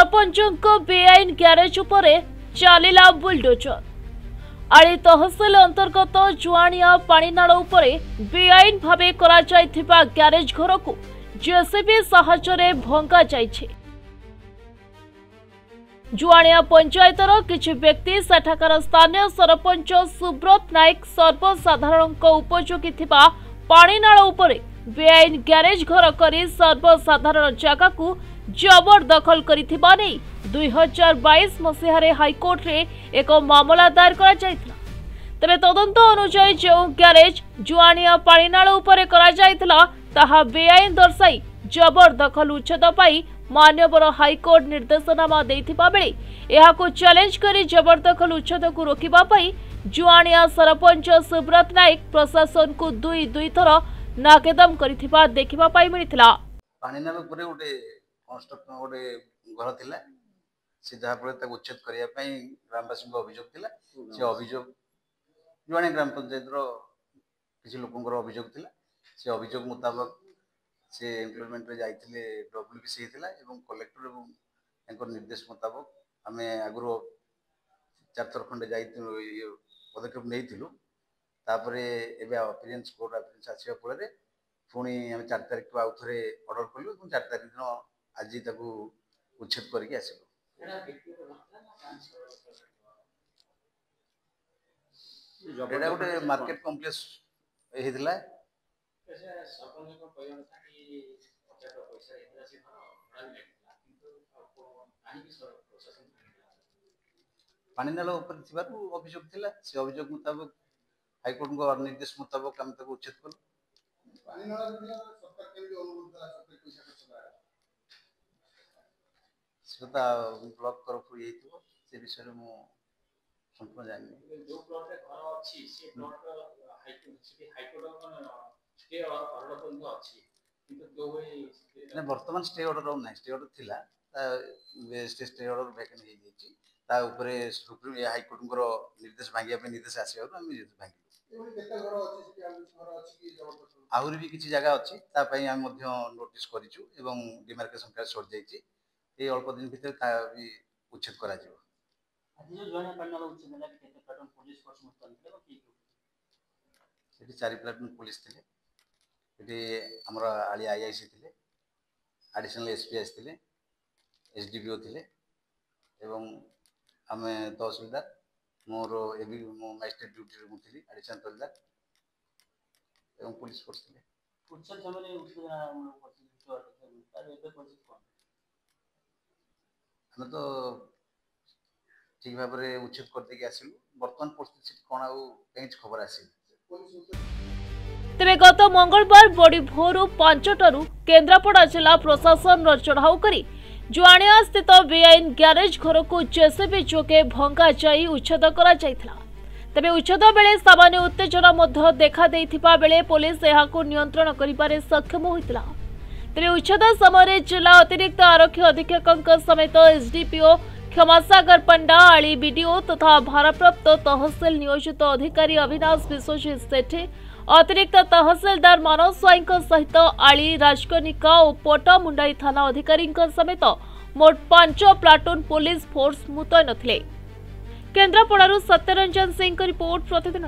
सरपंचों बेआईन ग्यारेज उपरे चलिला बुलडोजर। आली तहसिल अंतर्गत जुआनिया पानीनाल उपरे बेआईन भावे करा जायथिबा ग्यारेज घर को जेसीबी साहाय्य भंगा जाइछे। जुआनिया पंचायतर किछि व्यक्ति सेठाकार स्थानीय सरपंच सुब्रत नायक सर्वसाधारण उपयोगी थिबा पानीनाल उपरे बेआईन ग्यारेज घर करी सर्वसाधारण जगह को जबरदखल करिथिबा नै 2022 मसीहारे हाईकोर्ट रे एक मामला दायर करा जायतिला। तबे तदंत अनुसार जो ग्यारेज जुआनिया पानीनाल उपरे करा जायतिला ताहा बेआईन दर्शाई जबरदखल उच्छेद पाई मान्यवर हाईकोर्ट निर्देशनामा देथिबा बेले एहाको चैलेंज करी जबरदखल उच्छेद को रोकिबा पाई जुआनिया सरपंच सुब्रत नायक प्रशासन को दुई थर नाकेदम करिथिबा देखिबा पाई मिलिथिला। पानीनाल उपरे गोटे कंस्ट्रक्शन गोटे घर थिला से जहाँ फल उच्छेद करने ग्रामवासी अभियोग थिला। से अभियोग जुआनिया ग्राम पंचायत किसी लोक अभियोग थिला। से अभियोग मुताबक से एम्प्लॉयमेंट रे जाइथिले डब्ल्यूबीसी हेतिला एवं कलेक्टर एवं निर्देश मुताबक आम आगु 4 थर खंडे जाई पदक्षेप नहीं तापरे एबे अपीरेंस कोर्ट अपीरेंस आसिया फल पुणी आम 4 तारिख को आउ थे ऑर्डर कलु 4 तारिख दिन आज ताकू उच्छेद करके आसलु। एटा गोटे मार्केट कॉम्प्लेक्स हेतिला। पानीनाल उपर थिबारु अभियोग थिला। से अभियोग मुताबक हाईकोर्ट को निर्देश मुताबक आम ताकू उच्छेद कलु। सेटा ब्लॉक तरफ से विषय में संपूर्ण जानी जो प्लॉट रे घर अछि से प्लॉट हाईकोर्ट स्टे ऑर्डर बंद अछि किंतु जो ने वर्तमान स्टे ऑर्डर नै स्टे ऑर्डर थिला स्टे ऑर्डर वैकेंट हे जेछि ता ऊपर सुप्रीम हाईकोर्ट को निर्देश भांगिया पे निर्देश आसीयो हम भांगी आहुरी भी किसी जगह अच्छी नोटिस करिछु एवं डिमार्केशन कार्ड सर जाइछि ए अल्प दिन भीतर भी उच्छेद करा जिवो। सेठी 4 प्लाटून पुलिस थिले। सेठी हमरा आली आईआईसी थिले, एडिशनल एसपी आस्थिले, एसडीपीओ थिले एवं आमे तहसीलदार मोर एबी मो मैजिस्ट्रेट ड्यूटी रे मुथिली एडिशनल तहसीलदार एवं पुलिस फोर्स थिले। उच्छेद समय हम तो ठीक भाव में उच्छेद करते आसलु। वर्तमान परिस्थिति कौन कहीं खबर आसी तेरे गत मंगलवार बड़ी भोर 5टारू केन्द्रापड़ा जिला प्रशासन चढ़ाऊ करी जुआनिया स्थित बेआईन ग्यारेज घर को जेसीबी जोगे भंगा जाई उच्छेद करा जायथिला। तबे उच्छेद बेले सामान्य उत्तेजना मध्य देखा देइथिबा बेले पुलिस एहाको नियंत्रण करिबारे सक्षम होइतिला। तेरे उच्छेद समय जिला अतिरिक्त आरक्षी अधीक्षक समेत एसडीपीओ क्षमासागर पंडा आली बीडीओ तथा भारप्राप्त तहसिल नियोजित अधिकारी अविनाश विश्वजीत सेठी अतिरिक्त तहसिलदार मानव स्वाई सहित आली राजकनिका और पटामुंडाई थाना अधिकारी समेत मोट 5 प्लाटून पुलिस फोर्स मुतयन थिले। केन्द्रापड़ारू सत्यरंजन सिंह रिपोर्ट प्रतिदिन।